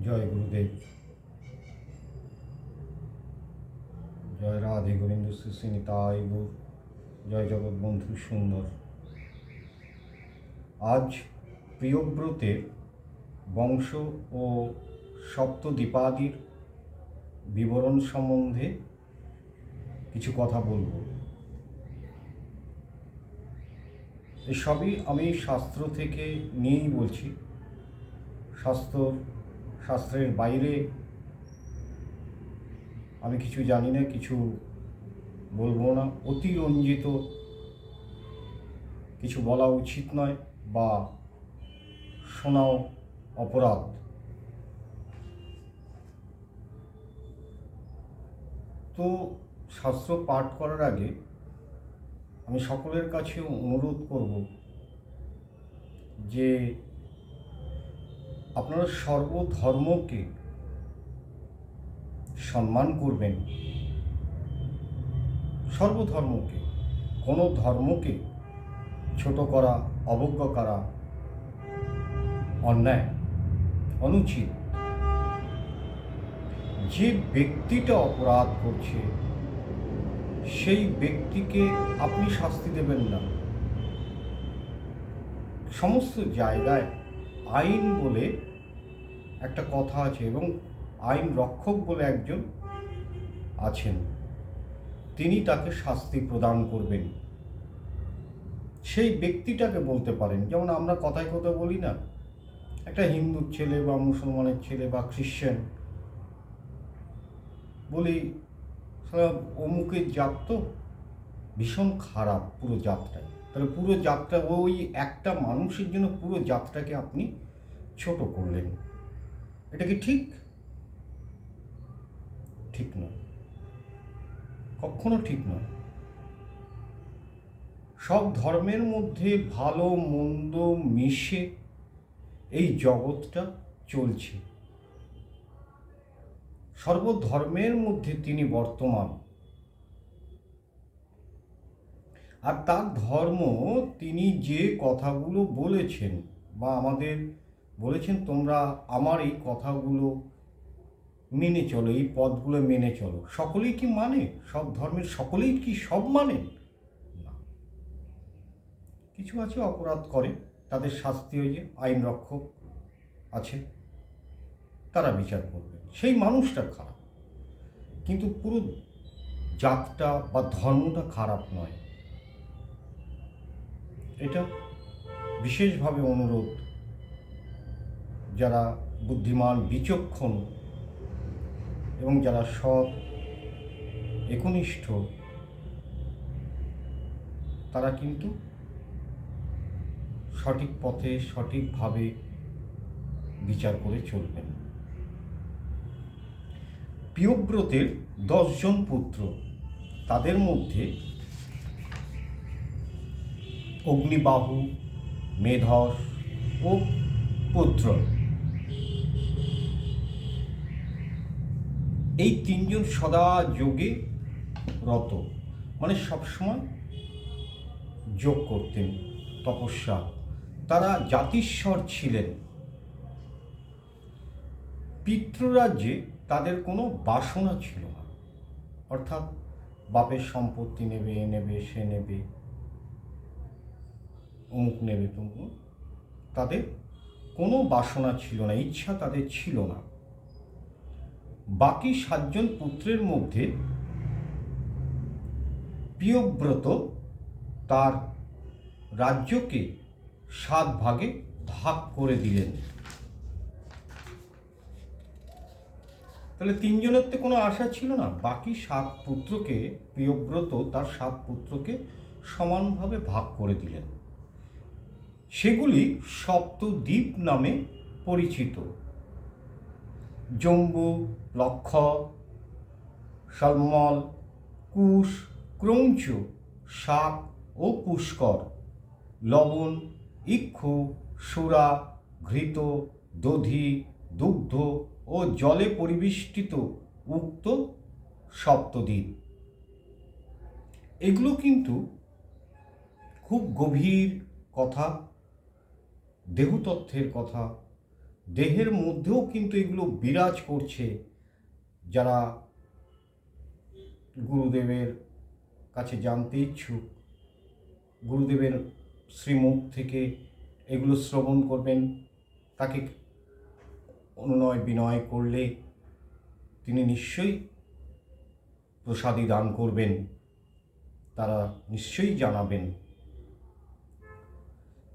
জয় গুরুদেব, জয় রাধে গোবিন্দ শ্রী নিতাই গৌর, জয় জগৎবন্ধু সুন্দর। আজ প্রিয়ব্রতের বংশ ও সপ্তদ্বীপাদির বিবরণ সম্বন্ধে কিছু কথা বলব। এসবই আমি শাস্ত্র থেকে নিয়েই বলছি। শাস্ত্রের বাইরে আমি কিছু জানি না, কিছু বলবো না। অতিরঞ্জিত কিছু বলা উচিত নয় বা শোনাও অপরাধ। তো শাস্ত্র পাঠ করার আগে আমি সকলের কাছে অনুরোধ করব যে আপনারা সর্বধর্মকে সম্মান করবেন। সর্বধর্মকে, কোনো ধর্মকে ছোট করা, অবজ্ঞা করা অন্যায়, অনুচিত। যে ব্যক্তিটা অপরাধ করছে সেই ব্যক্তিকে আপনি শাস্তি দেবেন না। সমস্ত জায়গায় আইন বলে একটা কথা আছে এবং আইন রক্ষক বলে একজন আছেন, তিনি তাকে শাস্তি প্রদান করবেন। সেই ব্যক্তিটাকে বলতে পারেন, যেমন আমরা কথায় কথা বলি না, একটা হিন্দুর ছেলে বা মুসলমানের ছেলে বা খ্রিশ্চান বলি, অমুকের জাত তো ভীষণ খারাপ, পুরো জাতটাই। তাহলে পুরো জাতটা, ওই একটা মানুষের জন্য পুরো জাতটাকে আপনি ছোট করলেন। এটা কি ঠিক? ঠিক নয়, কখনো ঠিক নয়। সব ধর্মের মধ্যে ভালো মন্দ মিশে এই জগৎটা চলছে। সর্বধর্মের মধ্যে তিনি বর্তমান, আর তার ধর্ম, তিনি যে কথাগুলো বলেছেন বা আমাদের বলেছেন, তোমরা আমার এই কথাগুলো মেনে চলো, এই পথগুলো মেনে চলো। সকলেই কি মানে? সব ধর্মের সকলেই কি সব মানেন? না, কিছু আছে অপরাধ করে, তাদের শাস্তি হয়ে যে আইন রক্ষক আছে, তারা বিচার করবে। সেই মানুষটা খারাপ, কিন্তু পুরো জাতটা বা ধর্মটা খারাপ নয়। এটা বিশেষভাবে অনুরোধ, যারা বুদ্ধিমান, বিচক্ষণ এবং যারা সৎ, একনিষ্ঠ, তারা কিন্তু সঠিক পথে সঠিকভাবে বিচার করে চলবেন। প্রিয়ব্রতের 10 জন পুত্র, তাদের মধ্যে অগ্নিবাহু, মেধস ও পুত্র, এই তিনজন সদা যোগে রত, মানে সবসময় যোগ করতেন, তপস্যা। তারা জাতিস্বর ছিলেন। পিতৃরাজ্যে তাদের কোনো বাসনা ছিল না, অর্থাৎ বাপের সম্পত্তি নেবে, এ নেবে, সে নেবে, অমুক নেবে, তমুক, তাদের কোনো বাসনা ছিল না, ইচ্ছা তাদের ছিল না। বাকি 7 জন পুত্রের মধ্যে প্রিয়ব্রত তার রাজ্যকে 7 ভাগে ভাগ করে দিলেন। তাহলে 3 জনের তো কোনো আশা ছিল না, বাকি 7 পুত্রকে প্রিয়ব্রত তার 7 পুত্রকে সমানভাবে ভাগ করে দিলেন। সেগুলি সপ্তদ্বীপ নামে পরিচিত: জম্বু, লক্ষ, সলমল, কুশ, ক্রৌঞ্চ, শাক ও পুষ্কর, লবণ, ইক্ষু, সুরা, ঘৃত, দধি, দুগ্ধ ও জলে পরিবেষ্টিত উক্ত সপ্তদ্বীপ। এগুলো কিন্তু খুব গভীর কথা, দেহতত্ত্বের কথা, দেহের মধ্যেও কিন্তু এগুলো বিরাজ করছে। যারা গুরুদেবের কাছে জানতে ইচ্ছুক, গুরুদেবের শ্রীমুখ থেকে এগুলো শ্রবণ করবেন, তাকে অনুনয় বিনয় করলে তিনি নিশ্চয়ই প্রসাদী দান করবেন, তারা নিশ্চয়ই জানাবেন।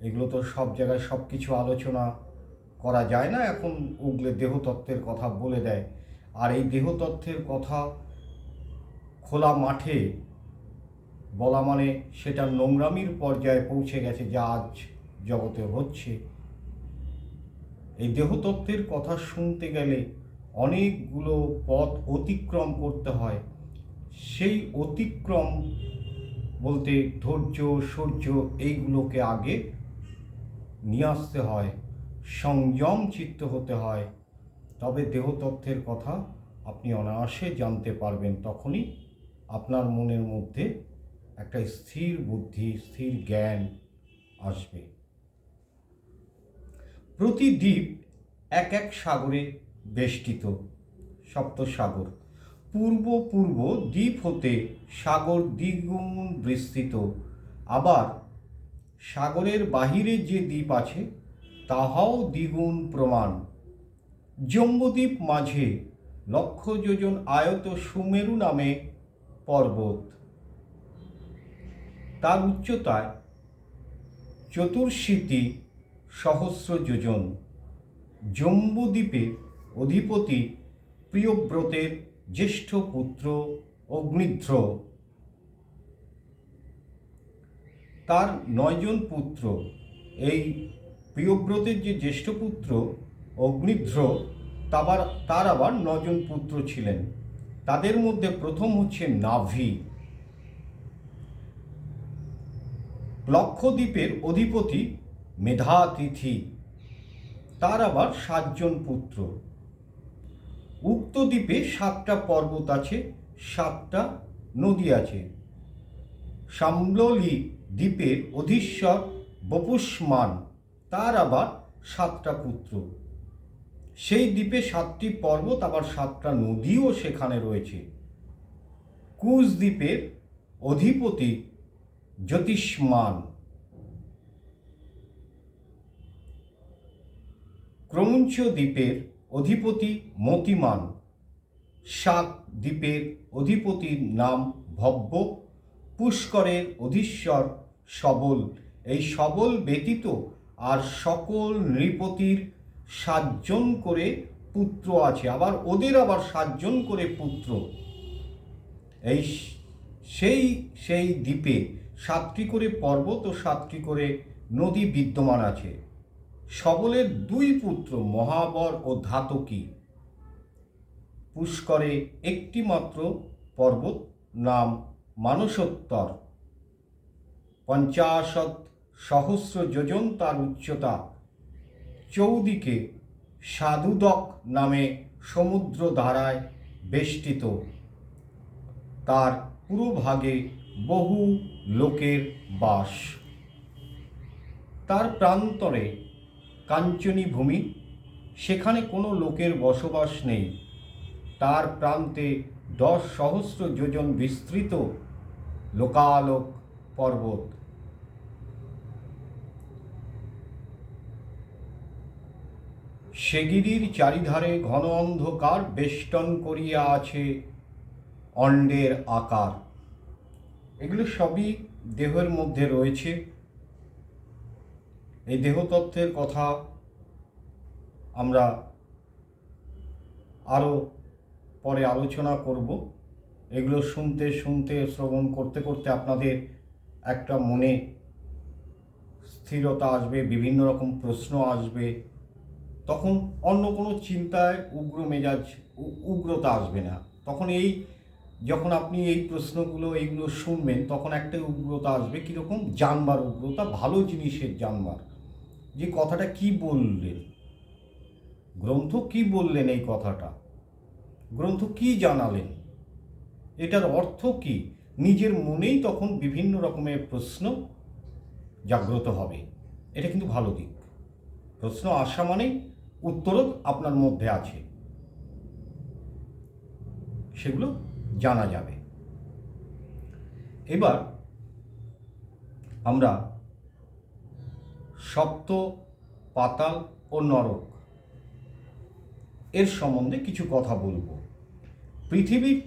এগুলো তো সব জায়গায় সব কিছু আলোচনা করা যায় না, এখন উগলে দেহতত্ত্বের কথা বলে দেয়। আর এই দেহতত্ত্বের কথা খোলা মাঠে বলা মানে সেটা নোংরামির পর্যায়ে পৌঁছে গেছে, যা আজ জগতে হচ্ছে। এই দেহতত্ত্বের কথা শুনতে গেলে অনেকগুলো পথ অতিক্রম করতে হয়। সেই অতিক্রম বলতে ধৈর্য, সূর্য এইগুলোকে আগে নিয়ে আসতে হয়, সংযম চিত্ত হতে হয়, তবে দেহতত্ত্বের কথা আপনি অনায়াসে জানতে পারবেন। তখনই আপনার মনের মধ্যে একটা স্থির বুদ্ধি, স্থির জ্ঞান আসবে। প্রতি দ্বীপ এক এক সাগরে বেষ্টিত, সপ্তসাগর। পূর্ব পূর্ব দ্বীপ হতে সাগর দ্বিগুণ বিস্তৃত। আবার সাগরের বাহিরে যে দ্বীপ আছে তাহাও দ্বিগুণ প্রমাণ। জম্বুদ্বীপ মাঝে লক্ষ যোজন আয়ত সুমেরু নামে পর্বত, তার উচ্চতায় চতুর্শীতি সহস্র যোজন। জম্বুদ্বীপের অধিপতি প্রিয়ব্রতের জ্যেষ্ঠ পুত্র অগ্নিধ্র। তার 9 জন পুত্র। এই প্রিয়ব্রতের যে জ্যেষ্ঠ পুত্র অগ্নিধ্র, তার আবার 9 জন পুত্র ছিলেন। তাদের মধ্যে প্রথম হচ্ছে নাভি। লক্ষদ্বীপের অধিপতি মেধাতিথি, তার আবার 7 জন পুত্র। উক্ত দ্বীপে 7টা পর্বত আছে, 7টা নদী আছে। সাম্বলী দ্বীপের অধীশ্বর বপুষ্মান, তার আবার 7টা পুত্র। সেই দ্বীপে 7টি পর্বত, আবার 7টা নদীও সেখানে রয়েছে। কুশ দ্বীপের অধিপতি জ্যোতিষ্মান। ক্রৌঞ্চ দ্বীপের অধিপতি মতিমান। শাক দ্বীপের অধিপতির নাম ভব্য। পুষ্করের অধীশ্বর সবল। এই সবল ব্যতীত আর সকল নৃপতির 7 জন করে পুত্র আছে, আবার ওদের আবার 7 জন করে পুত্র। এই সেই দ্বীপে 7টি করে পর্বত ও 7টি করে নদী বিদ্যমান আছে। সবলের 2 পুত্র মহাবর ও ধাতকী। পুষ্করে একটি মাত্র পর্বত, নাম মানসোত্তর। 50 সহস্র যোজন তার উচ্চতা। চৌদিকে সাধুদক নামে সমুদ্র ধারায় বেষ্টিত। তার পুরোভাগে বহু লোকের বাস। তার প্রান্তরে কাঞ্চনী ভূমি, সেখানে কোনো লোকের বসবাস নেই। তার প্রান্তে 10 সহস্র যোজন বিস্তৃত লোকালোক পর্বত। সেগিরির চারিধারে ঘন অন্ধকার বেষ্টন করিয়া আছে অণ্ডের আকার। এগুলো সবই দেহের মধ্যে রয়েছে। এই দেহতত্ত্বের কথা আমরা আরও পরে আলোচনা করব। এগুলো শুনতে শুনতে, শ্রবণ করতে করতে আপনাদের একটা মনে স্থিরতা আসবে, বিভিন্ন রকম প্রশ্ন আসবে। তখন অন্য কোনো চিন্তায় উগ্রতা আসবে না। তখন যখন আপনি এই প্রশ্নগুলো এইগুলো শুনবেন, তখন একটা উগ্রতা আসবে। কীরকম? জানবার উগ্রতা, ভালো জিনিসের জানবার, যে কথাটা কি বললেন, গ্রন্থ কি বললেন, এই কথাটা গ্রন্থ কি জানালেন, এটার অর্থ কি, নিজের মনেই তখন বিভিন্ন রকমের প্রশ্ন জাগ্রত হবে। এটা কিন্তু ভালো দিক। প্রশ্ন আসা মানেই উত্তরও আপনার মধ্যে আছে, সেগুলো জানা যাবে। এবার আমরা সপ্ত, পাতাল ও নরক এর সম্বন্ধে কিছু কথা বলবো। পৃথিবীর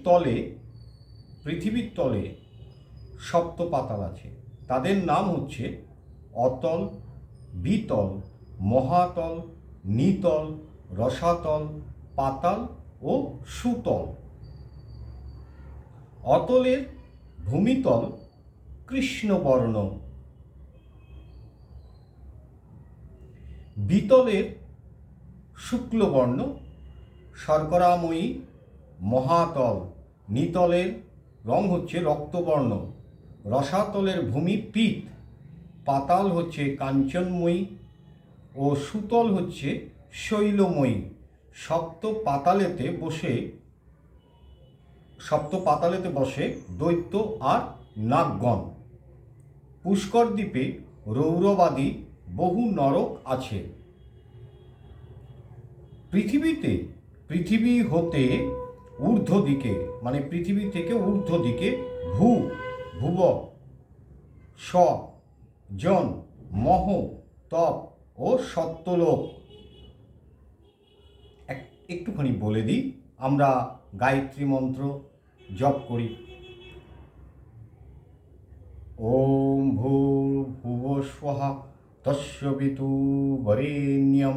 তলে সপ্ত পাতাল আছে। তাদের নাম হচ্ছে অতল, বিতল, মহাতল, নিতল, রসাতল, পাতাল ও সুতল। অতলের ভূমিতল কৃষ্ণবর্ণ, বিতলের শুক্লবর্ণ শর্করাময়ী মহাতল, নিতলের রং হচ্ছে রক্তবর্ণ, রসাতলের ভূমি পীত, পাতাল হচ্ছে কাঞ্চনময়ী ও সুতল হচ্ছে শৈলময়ী। সপ্ত পাতালেতে বসে দৈত্য আর নাগগণ। পুষ্কর দ্বীপে রৌরবাদী বহু নরক আছে। পৃথিবী হতে ঊর্ধ্ব দিকে, মানে পৃথিবী থেকে ঊর্ধ্ব দিকে ভুব, স, জন, মহ, তপ ও সত্যলোক। একটুখানি বলে দিই, আমরা গায়ত্রী মন্ত্র জপ করি। ওম ভূর্ভুবঃ স্বঃ তস্যবিতুর্বরেণ্যং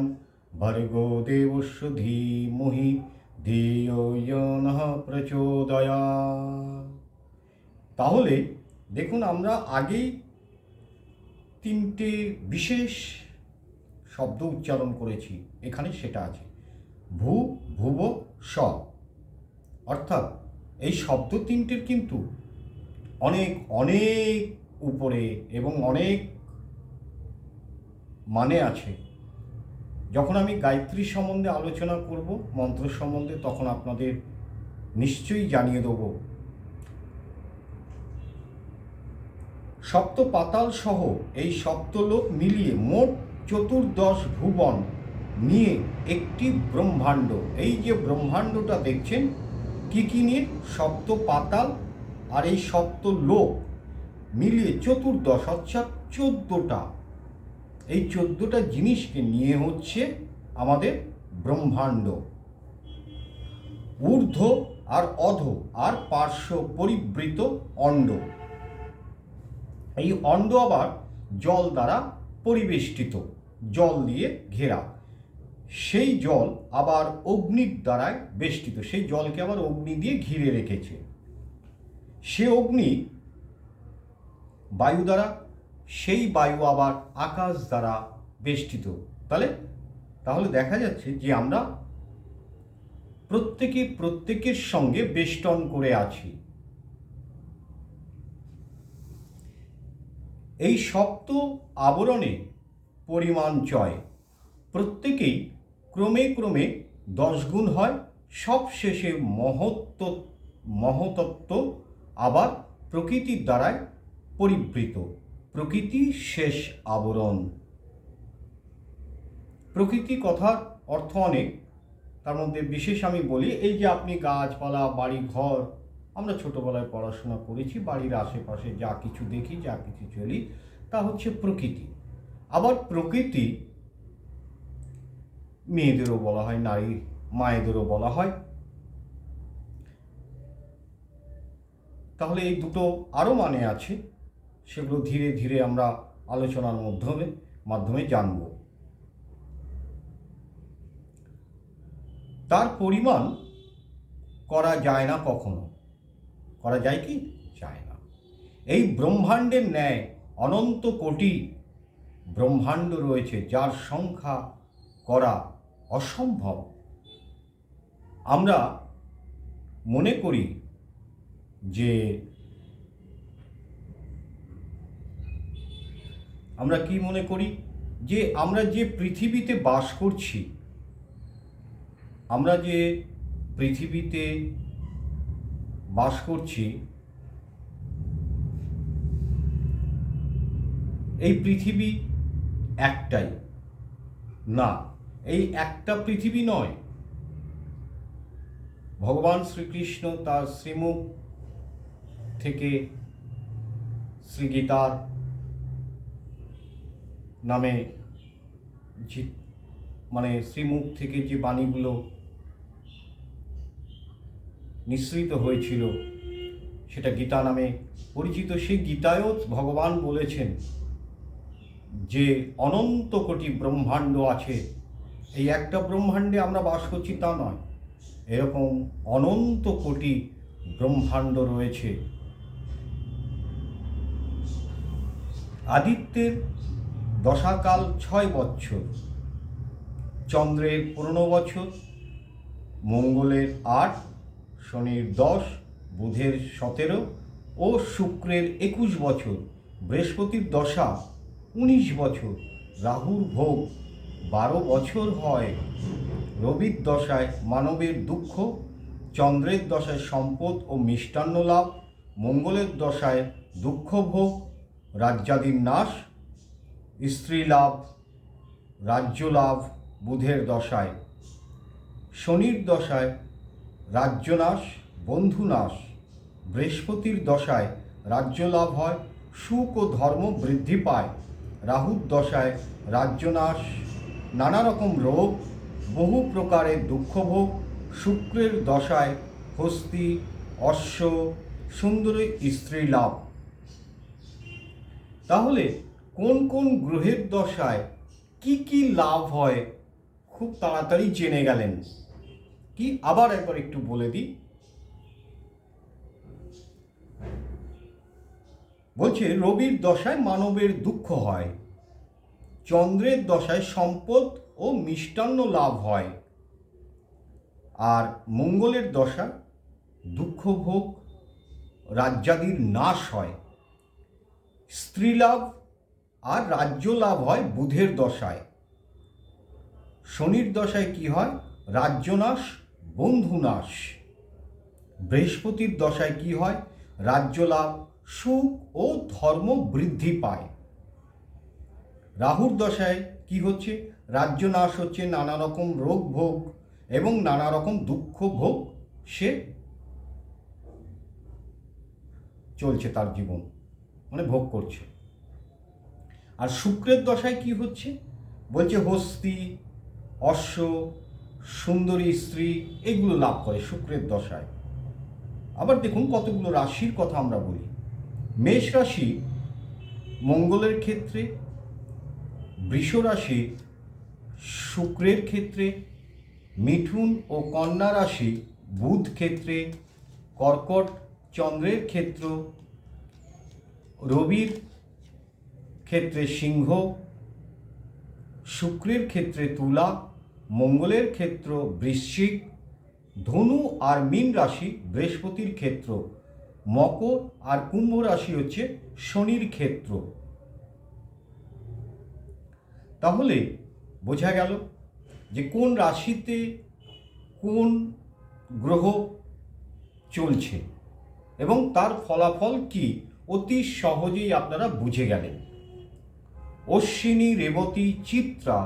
ভর্গো দেবস্য ধীমহি ধিয়ো ইয়ো নঃ প্রচোদয়াৎ। তাহলে দেখুন, আমরা আগেই তিনটে বিশেষ শব্দ উচ্চারণ করেছি, এখানে সেটা আছে ভুব স। অর্থাৎ এই শব্দ তিনটের কিন্তু অনেক অনেক উপরে এবং অনেক মানে আছে। যখন আমি গায়ত্রী সম্বন্ধে আলোচনা করব, মন্ত্র সম্বন্ধে, তখন আপনাদের নিশ্চয়ই জানিয়ে দেব। সপ্ত পাতাল সহ এই সপ্তলোক মিলিয়ে মোট 14 ভুবন নিয়ে একটি ব্রহ্মাণ্ড। এই যে ব্রহ্মাণ্ডটা দেখছেন, কি নিয়ে? সপ্ত পাতাল আর এই সপ্তলোক মিলিয়ে 14, অর্থাৎ 14টা। এই 14টা জিনিসকে নিয়ে হচ্ছে আমাদের ব্রহ্মাণ্ড। ঊর্ধ্ব আর অধ আর পার্শ্ব পরিবৃত অণ্ড। এই অণ্ড আবার জল দ্বারা পরিবেষ্টিত, জল দিয়ে ঘেরা। সেই জল আবার অগ্নির দ্বারায় বেষ্টিত, সেই জলকে আবার অগ্নি দিয়ে ঘিরে রেখেছে। সে অগ্নি বায়ু দ্বারা, সেই বায়ু আবার আকাশ দ্বারা বেষ্টিত। তাহলে দেখা যাচ্ছে যে আমরা প্রত্যেকের সঙ্গে বেষ্টন করে আছি। এই সপ্ত আবরণে পরিমাণ চয়, প্রত্যেকেই ক্রমে 10 গুণ হয়। সবশেষে মহতত্ত্ব আবার প্রকৃতির দ্বারায় পরিবৃত। প্রকৃতি শেষ আবরণ। প্রকৃতি কথার অর্থ অনেক, তার মধ্যে বিশেষ আমি বলি, এই যে আপনি গাছপালা, বাড়ি ঘর, আমরা ছোটোবেলায় পড়াশোনা করেছি, বাড়ির আশেপাশে যা কিছু দেখি, যা কিছু চলি, তা হচ্ছে প্রকৃতি। আবার প্রকৃতি মেয়েদেরও বলা হয়, নারী মায়েদেরও বলা হয়। তাহলে এই দুটো আরও মানে আছে, সেগুলো ধীরে ধীরে আমরা আলোচনার মাধ্যমে জানব। তার পরিমাণ করা যায় না কখনো। করা যায় কি? যায় না। এই ব্রহ্মাণ্ডের ন্যায় অনন্ত কোটি ব্রহ্মাণ্ড রয়েছে, যার সংখ্যা করা অসম্ভব। আমরা মনে করি যে আমরা যে পৃথিবীতে বাস করছি, এই পৃথিবী একটাই না। এই একটা পৃথিবী নয়। ভগবান শ্রীকৃষ্ণ তার শ্রীমুখ থেকে শ্রীগীতার নামে শ্রীমুখ থেকে যে বাণীগুলো নিঃসৃত হয়েছিল সেটা গীতা নামে পরিচিত। সেই গীতায়ও ভগবান বলেছেন যে অনন্ত কোটি ব্রহ্মাণ্ড আছে। এই একটা ব্রহ্মাণ্ডে আমরা বাস করছি তা নয়, এরকম অনন্ত কোটি ব্রহ্মাণ্ড রয়েছে। আদিত্যের দশাকাল 6 বছর, চন্দ্রের 15 বছর, মঙ্গলের 8, শনির 10, বুধের 17 ও শুক্রের 21 বছর, বৃহস্পতির দশা 19 বছর, রাহুর ভোগ 12 বছর হয়। রবির দশায় মানবের দুঃখ, চন্দ্রের দশায় সম্পদ ও মিষ্টান্ন লাভ, মঙ্গলের দশায় দুঃখ ভোগ, রাজ্যাদির নাশ, স্ত্রী লাভ, রাজ্য লাভ বুধের দশায়। শনির দশায় রাজ্যনাশ, বন্ধুনাশ, বৃহস্পতির দশায় রাজ্য লাভ হয়, সুখ ও ধর্ম বৃদ্ধি পায়। রাহুর দশায় রাজ্যনাশ, নানা রকম রোগ, বহু প্রকারের দুঃখভোগ। শুক্রের দশায় হস্তি, অশ্ব, সুন্দরী স্ত্রী লাভ। তাহলে কোন কোন গ্রহের দশায় কি কি লাভ হয় খুব তাড়াতাড়ি জেনে গেলেন কি? আবার একবার একটু বলে দিই। বলছে রবির দশায় মানবের দুঃখ হয়, চন্দ্রের দশায় সম্পদ ও মিষ্টান্ন লাভ হয়, আর মঙ্গলের দশা দুঃখ ভোগ, রাজ্যাদির নাশ হয়, স্ত্রী লাভ আর রাজ্য লাভ হয় বুধের দশায়। শনির দশায় কি হয়? রাজ্যনাশ, বন্ধুনাশ। বৃহস্পতির দশায় কি হয়? রাজ্য লাভ, সুখ ও ধর্ম বৃদ্ধি পায়। রাহুর দশায় কি হচ্ছে? রাজ্য নাশ হচ্ছে, নানা রকম রোগ ভোগ এবং নানা রকম দুঃখ ভোগ সে চলছে, তার জীবন ভোগ করছে। আর শুক্রের দশায় কি হচ্ছে? বলছে হস্তি, অশ্ব, সুন্দরী স্ত্রী এগুলো লাভ করে শুক্রের দশায়। আবার দেখুন কতগুলো রাশির কথা আমরা বলি। মেষ রাশি মঙ্গলের ক্ষেত্রে, বৃষ রাশি শুক্রের ক্ষেত্রে, মিথুন ও কন্যা রাশি বুধ ক্ষেত্রে, কর্কট চন্দ্রের ক্ষেত্র, রবির ক্ষেত্রে সিংহ, শুক্রের ক্ষেত্রে তুলা, মঙ্গলের ক্ষেত্র বৃশ্চিক, ধনু আর মীন রাশি বৃহস্পতির ক্ষেত্র, মকর আর কুম্ভ রাশি হচ্ছে শনির ক্ষেত্র। তাহলে বোঝা গেল যে কোন রাশিতে কোন গ্রহ চলছে এবং তার ফলাফল কি অতি সহজেই আপনারা বুঝে গেলেন। অশ্বিনী, রেবতী, চিত্রা,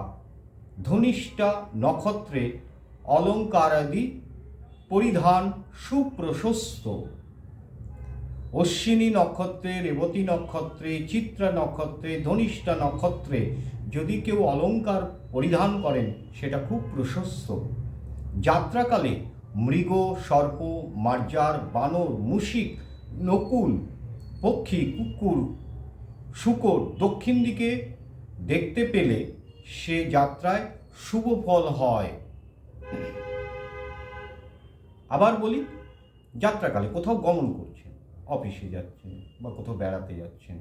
ধনিষ্ঠা নক্ষত্রে অলঙ্কারাদি পরিধান সুপ্রশস্ত। অশ্বিনী নক্ষত্রে, রেবতী নক্ষত্রে, চিত্রা নক্ষত্রে, ধনিষ্ঠা নক্ষত্রে যদি কেউ অলঙ্কার পরিধান করেন সেটা খুব প্রশস্ত। যাত্রাকালে মৃগ, সর্প, মার্জার, বানর, মুশিক, নকুল, পক্ষী, কুকুর, শূকর দক্ষিণ দিকে দেখতে পেলে সে যাত্রায় শুভ ফল হয়। আবার বলি, যাত্রাকালে কোথাও গমন করছেন, অফিসে যাচ্ছেন বা কোথাও বেড়াতে যাচ্ছেন,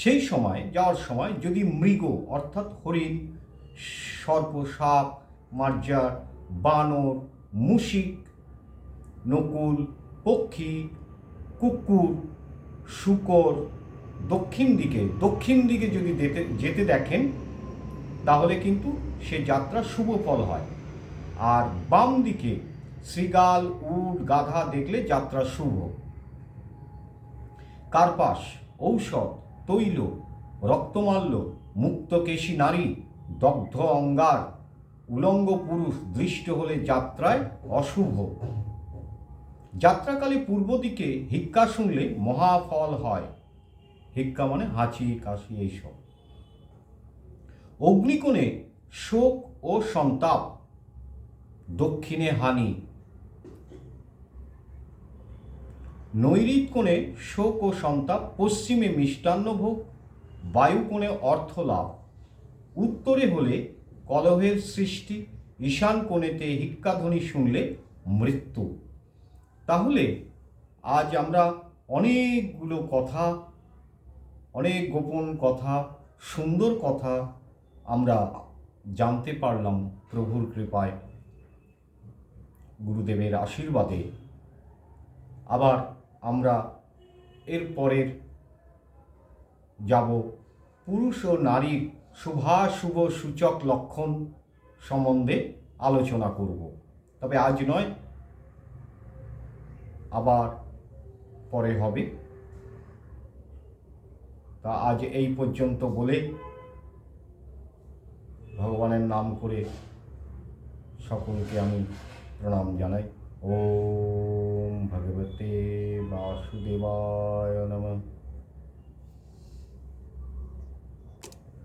সেই সময় যাওয়ার সময় যদি মৃগ অর্থাৎ হরিণ, সর্প, সাপ, মার্জার, বানর, মুশিক, নকুল, পক্ষী, কুকুর, শূকর দক্ষিণ দিকে যদি যেতে দেখেন তাহলে কিন্তু সে যাত্রা শুভ ফল হয়। আর বাম দিকে শৃগাল, উট, গাধা দেখলে যাত্রা শুভ। কার্পাস, ঔষধ, তৈল, রক্তমাল্য, মুক্তকেশী নারী, দগ্ধ অঙ্গার, উলঙ্গ পুরুষ দৃষ্ট হলে যাত্রায় অশুভ। যাত্রাকালে পূর্ব দিকে হিক্কা শুনলে মহাফল হয়। হিক্কা মানে হাঁচি কাশি এইসব। অগ্নিকোণে শোক ও সন্তাপ, দক্ষিণে হানি। নৈঋত কোণে শোক ও সন্তাপ, পশ্চিমে মিষ্টান্ন ভোগ, বায়ুকোণে অর্থ লাভ। উত্তরে হলে কলহের সৃষ্টি, ঈশান কোণেতে হিক্কাধ্বনি শুনলে মৃত্যু। তাহলে আজ আমরা অনেকগুলো কথা, অনেক গোপন কথা, সুন্দর কথা আমরা জানতে পারলাম প্রভুর কৃপায়, গুরুদেবের আশীর্বাদে। আবার আমরা এর পরের যাব পুরুষ ও নারীর শুভাশুভ সূচক লক্ষণ সম্বন্ধে আলোচনা করব। তবে আজ নয়, আবার পরে হবে। তা আজ এই পর্যন্ত বলে ভগবানের নাম করে সকলকে আমি প্রণাম জানাই। ওম ভগবতে বাসুদেবায়।